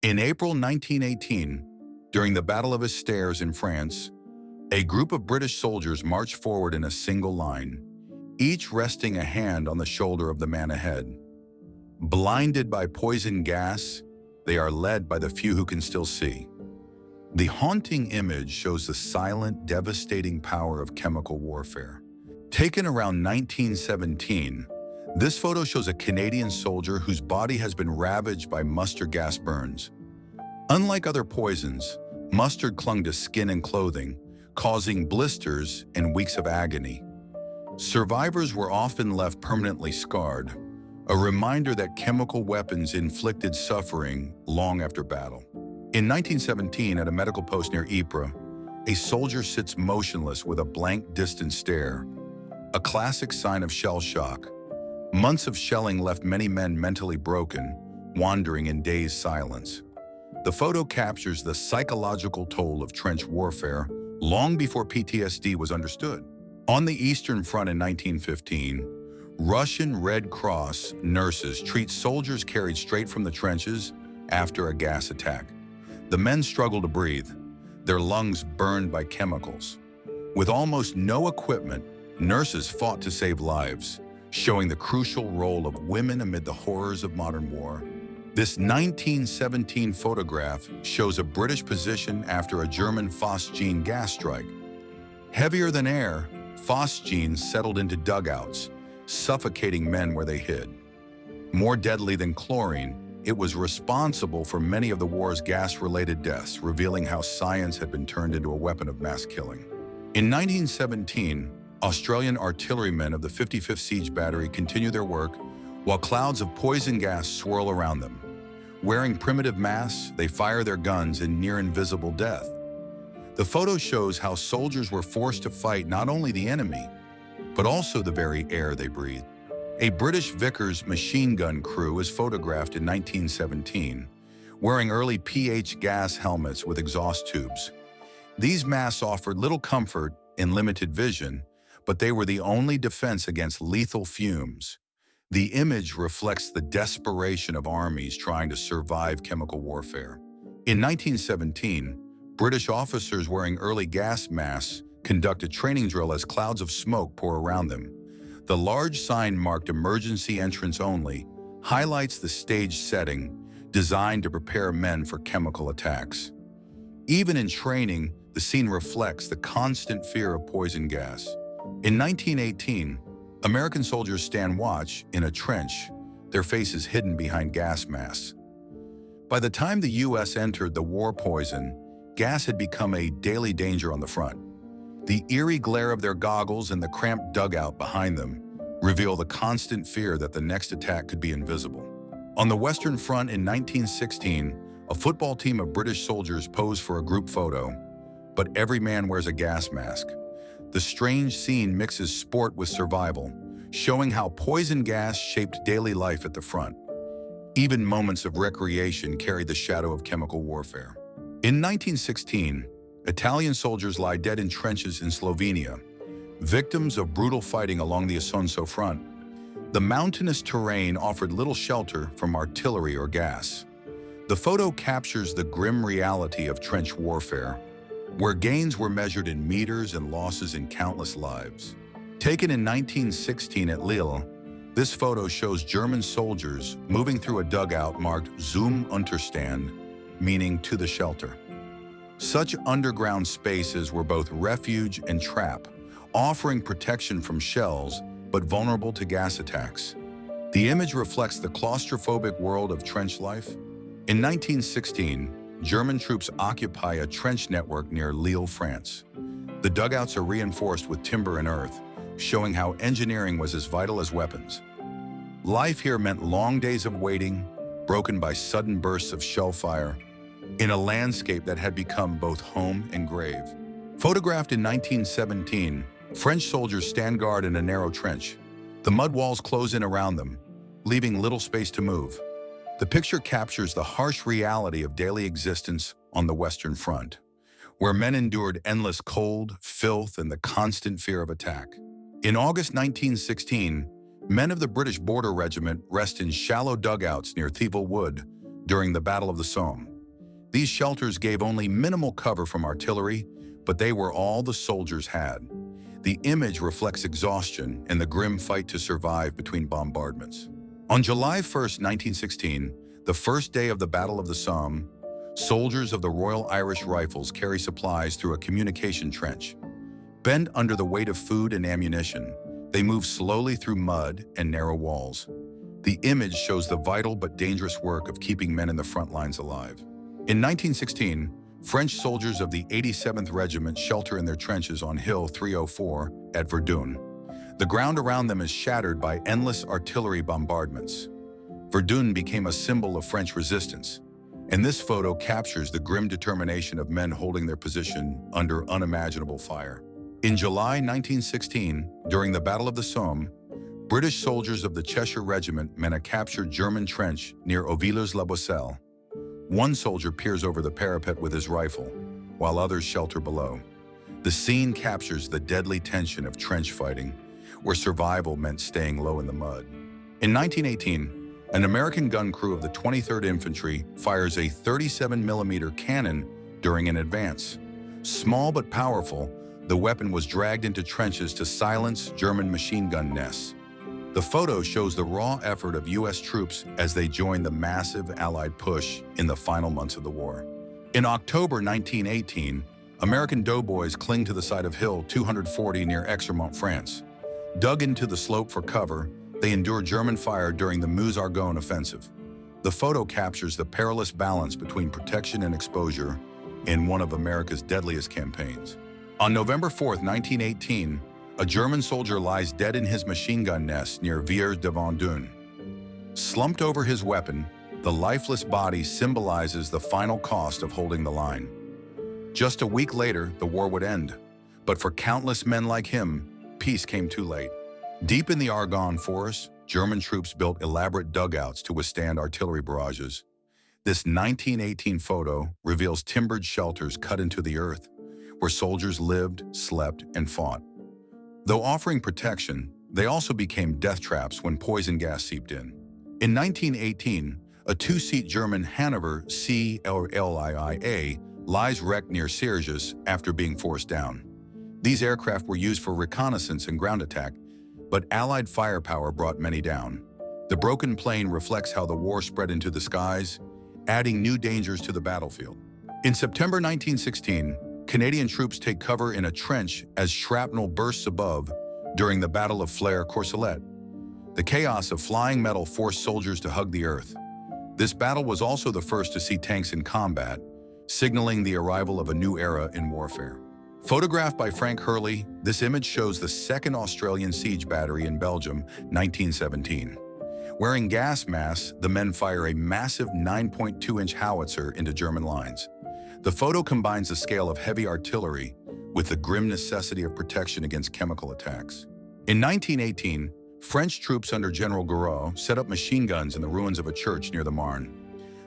In April 1918, during the Battle of Esters in France, a group of British soldiers marched forward in a single line, each resting a hand on the shoulder of the man ahead. Blinded by poison gas, they are led by the few who can still see. The haunting image shows the silent, devastating power of chemical warfare. Taken around 1917, this photo shows a Canadian soldier whose body has been ravaged by mustard gas burns. Unlike other poisons, mustard clung to skin and clothing, causing blisters and weeks of agony. Survivors were often left permanently scarred, a reminder that chemical weapons inflicted suffering long after battle. In 1917, at a medical post near Ypres, a soldier sits motionless with a blank, distant stare, a classic sign of shell shock. Months of shelling left many men mentally broken, wandering in dazed silence. The photo captures the psychological toll of trench warfare long before PTSD was understood. On the Eastern Front in 1915, Russian Red Cross nurses treat soldiers carried straight from the trenches after a gas attack. The men struggle to breathe, their lungs burned by chemicals. With almost no equipment, nurses fought to save lives, showing the crucial role of women amid the horrors of modern war. This 1917 photograph shows a British position after a German phosgene gas strike. Heavier than air, phosgene settled into dugouts, suffocating men where they hid. More deadly than chlorine, it was responsible for many of the war's gas-related deaths, revealing how science had been turned into a weapon of mass killing. In 1917, Australian artillerymen of the 55th Siege Battery continue their work while clouds of poison gas swirl around them. Wearing primitive masks, they fire their guns in near-invisible death. The photo shows how soldiers were forced to fight not only the enemy, but also the very air they breathed. A British Vickers machine gun crew is photographed in 1917, wearing early pH gas helmets with exhaust tubes. These masks offered little comfort in limited vision, but they were the only defense against lethal fumes. The image reflects the desperation of armies trying to survive chemical warfare. In 1917, British officers wearing early gas masks conduct a training drill as clouds of smoke pour around them. The large sign marked "Emergency Entrance Only" highlights the stage setting designed to prepare men for chemical attacks. Even in training, the scene reflects the constant fear of poison gas. In 1918, American soldiers stand watch in a trench, their faces hidden behind gas masks. By the time the U.S. entered the war, poison gas had become a daily danger on the front. The eerie glare of their goggles and the cramped dugout behind them reveal the constant fear that the next attack could be invisible. On the Western Front in 1916, a football team of British soldiers pose for a group photo, but every man wears a gas mask. The strange scene mixes sport with survival, showing how poison gas shaped daily life at the front. Even moments of recreation carried the shadow of chemical warfare. In 1916, Italian soldiers lie dead in trenches in Slovenia, victims of brutal fighting along the Isonzo front. The mountainous terrain offered little shelter from artillery or gas. The photo captures the grim reality of trench warfare, where gains were measured in meters and losses in countless lives. Taken in 1916 at Lille, this photo shows German soldiers moving through a dugout marked "Zum Unterstand," meaning "to the shelter." Such underground spaces were both refuge and trap, offering protection from shells but vulnerable to gas attacks. The image reflects the claustrophobic world of trench life. In 1916, German troops occupy a trench network near Lille, France. The dugouts are reinforced with timber and earth, showing how engineering was as vital as weapons. Life here meant long days of waiting, broken by sudden bursts of shell fire, in a landscape that had become both home and grave. Photographed in 1917, French soldiers stand guard in a narrow trench. The mud walls close in around them, leaving little space to move. The picture captures the harsh reality of daily existence on the Western Front, where men endured endless cold, filth, and the constant fear of attack. In August 1916, men of the British Border Regiment rest in shallow dugouts near Thiepval Wood during the Battle of the Somme. These shelters gave only minimal cover from artillery, but they were all the soldiers had. The image reflects exhaustion and the grim fight to survive between bombardments. On July 1, 1916, the first day of the Battle of the Somme, soldiers of the Royal Irish Rifles carry supplies through a communication trench. Bent under the weight of food and ammunition, they move slowly through mud and narrow walls. The image shows the vital but dangerous work of keeping men in the front lines alive. In 1916, French soldiers of the 87th Regiment shelter in their trenches on Hill 304 at Verdun. The ground around them is shattered by endless artillery bombardments. Verdun became a symbol of French resistance, and this photo captures the grim determination of men holding their position under unimaginable fire. In July 1916, during the Battle of the Somme, British soldiers of the Cheshire Regiment man a captured German trench near Auvillers-la-Boisselle. One soldier peers over the parapet with his rifle, while others shelter below. The scene captures the deadly tension of trench fighting, where survival meant staying low in the mud. In 1918, an American gun crew of the 23rd Infantry fires a 37mm cannon during an advance. Small but powerful, the weapon was dragged into trenches to silence German machine gun nests. The photo shows the raw effort of U.S. troops as they joined the massive Allied push in the final months of the war. In October 1918, American doughboys cling to the side of Hill 240 near Exermont, France. Dug into the slope for cover, they endure German fire during the Meuse-Argonne offensive. The photo captures the perilous balance between protection and exposure in one of America's deadliest campaigns. On November 4, 1918, a German soldier lies dead in his machine gun nest near Villers-de-Vendôme. Slumped over his weapon, the lifeless body symbolizes the final cost of holding the line. Just a week later, the war would end. But for countless men like him, peace came too late. Deep in the Argonne forest, German troops built elaborate dugouts to withstand artillery barrages. This 1918 photo reveals timbered shelters cut into the earth, where soldiers lived, slept, and fought. Though offering protection, they also became death traps when poison gas seeped in. In 1918, a two-seat German Hannover CLIIA lies wrecked near Sierges after being forced down. These aircraft were used for reconnaissance and ground attack, but Allied firepower brought many down. The broken plane reflects how the war spread into the skies, adding new dangers to the battlefield. In September 1916, Canadian troops take cover in a trench as shrapnel bursts above during the Battle of Flers-Courcelette. The chaos of flying metal forced soldiers to hug the earth. This battle was also the first to see tanks in combat, signaling the arrival of a new era in warfare. Photographed by Frank Hurley, this image shows the 2nd Australian Siege Battery in Belgium, 1917. Wearing gas masks, the men fire a massive 9.2-inch howitzer into German lines. The photo combines the scale of heavy artillery with the grim necessity of protection against chemical attacks. In 1918, French troops under General Gouraud set up machine guns in the ruins of a church near the Marne.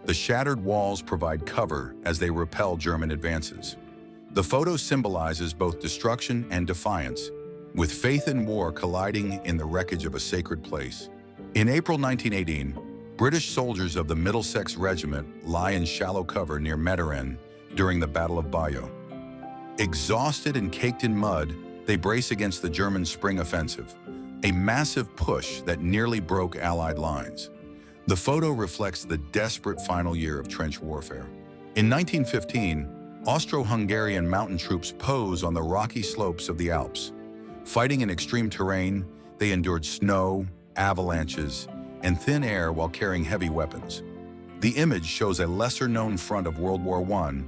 The shattered walls provide cover as they repel German advances. The photo symbolizes both destruction and defiance, with faith and war colliding in the wreckage of a sacred place. In April 1918, British soldiers of the Middlesex Regiment lie in shallow cover near Meteren during the Battle of Bayeux. Exhausted and caked in mud, they brace against the German spring offensive, a massive push that nearly broke Allied lines. The photo reflects the desperate final year of trench warfare. In 1915, Austro-Hungarian mountain troops pose on the rocky slopes of the Alps. Fighting in extreme terrain, they endured snow, avalanches, and thin air while carrying heavy weapons. The image shows a lesser-known front of World War I,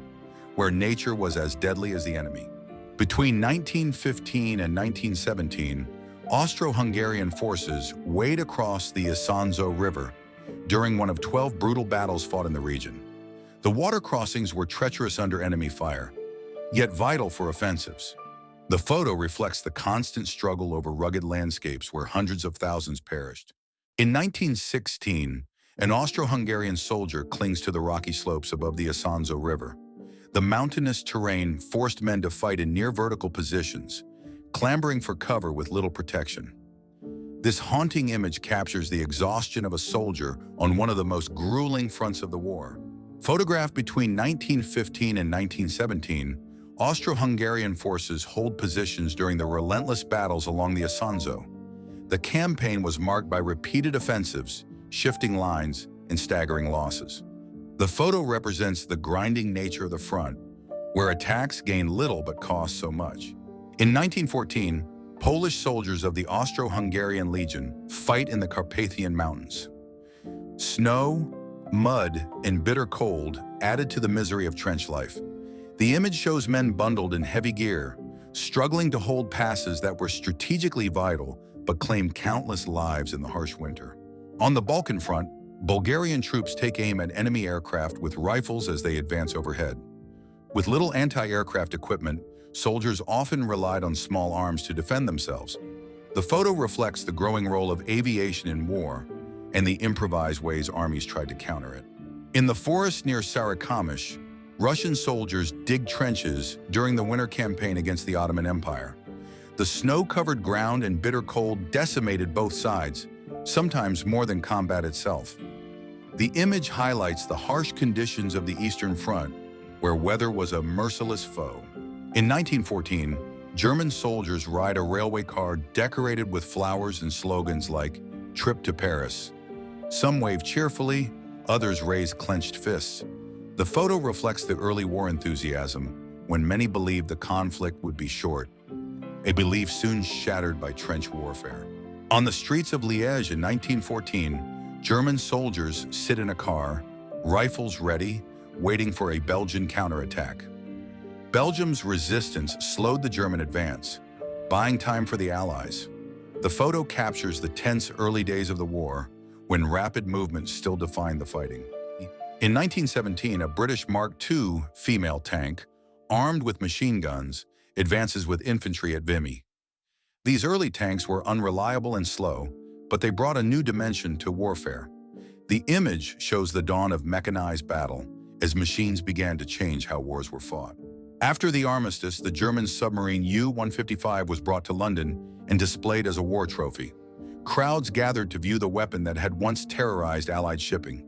where nature was as deadly as the enemy. Between 1915 and 1917, Austro-Hungarian forces wade across the Isonzo River during one of 12 brutal battles fought in the region. The water crossings were treacherous under enemy fire, yet vital for offensives. The photo reflects the constant struggle over rugged landscapes where hundreds of thousands perished. In 1916, an Austro-Hungarian soldier clings to the rocky slopes above the Isonzo River. The mountainous terrain forced men to fight in near-vertical positions, clambering for cover with little protection. This haunting image captures the exhaustion of a soldier on one of the most grueling fronts of the war. Photographed between 1915 and 1917, Austro-Hungarian forces hold positions during the relentless battles along the Isonzo. The campaign was marked by repeated offensives, shifting lines, and staggering losses. The photo represents the grinding nature of the front, where attacks gain little but cost so much. In 1914, Polish soldiers of the Austro-Hungarian Legion fight in the Carpathian Mountains. Snow, mud, and bitter cold added to the misery of trench life. The image shows men bundled in heavy gear, struggling to hold passes that were strategically vital but claimed countless lives in the harsh winter. On the Balkan front, Bulgarian troops take aim at enemy aircraft with rifles as they advance overhead. With little anti-aircraft equipment, soldiers often relied on small arms to defend themselves. The photo reflects the growing role of aviation in war and the improvised ways armies tried to counter it. In the forest near Sarikamish, Russian soldiers dig trenches during the winter campaign against the Ottoman Empire. The snow-covered ground and bitter cold decimated both sides, sometimes more than combat itself. The image highlights the harsh conditions of the Eastern Front, where weather was a merciless foe. In 1914, German soldiers ride a railway car decorated with flowers and slogans like "Trip to Paris." Some wave cheerfully, others raise clenched fists. The photo reflects the early war enthusiasm, when many believed the conflict would be short, a belief soon shattered by trench warfare. On the streets of Liège in 1914, German soldiers sit in a car, rifles ready, waiting for a Belgian counterattack. Belgium's resistance slowed the German advance, buying time for the Allies. The photo captures the tense early days of the war, when rapid movements still defined the fighting. In 1917, a British Mark II female tank, armed with machine guns, advances with infantry at Vimy. These early tanks were unreliable and slow, but they brought a new dimension to warfare. The image shows the dawn of mechanized battle, as machines began to change how wars were fought. After the armistice, the German submarine U-155 was brought to London and displayed as a war trophy. Crowds gathered to view the weapon that had once terrorized Allied shipping.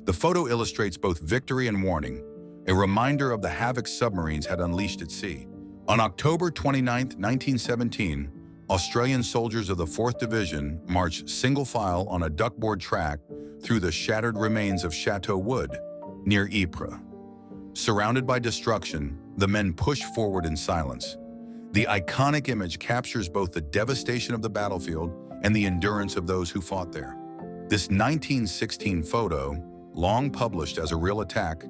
The photo illustrates both victory and warning, a reminder of the havoc submarines had unleashed at sea. On October 29, 1917, Australian soldiers of the 4th Division marched single file on a duckboard track through the shattered remains of Chateau Wood, near Ypres. Surrounded by destruction, the men pushed forward in silence. The iconic image captures both the devastation of the battlefield and the endurance of those who fought there. This 1916 photo, long published as a real attack,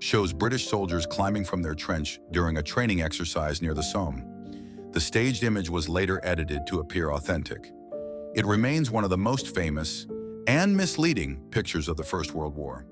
shows British soldiers climbing from their trench during a training exercise near the Somme. The staged image was later edited to appear authentic. It remains one of the most famous and misleading pictures of the First World War.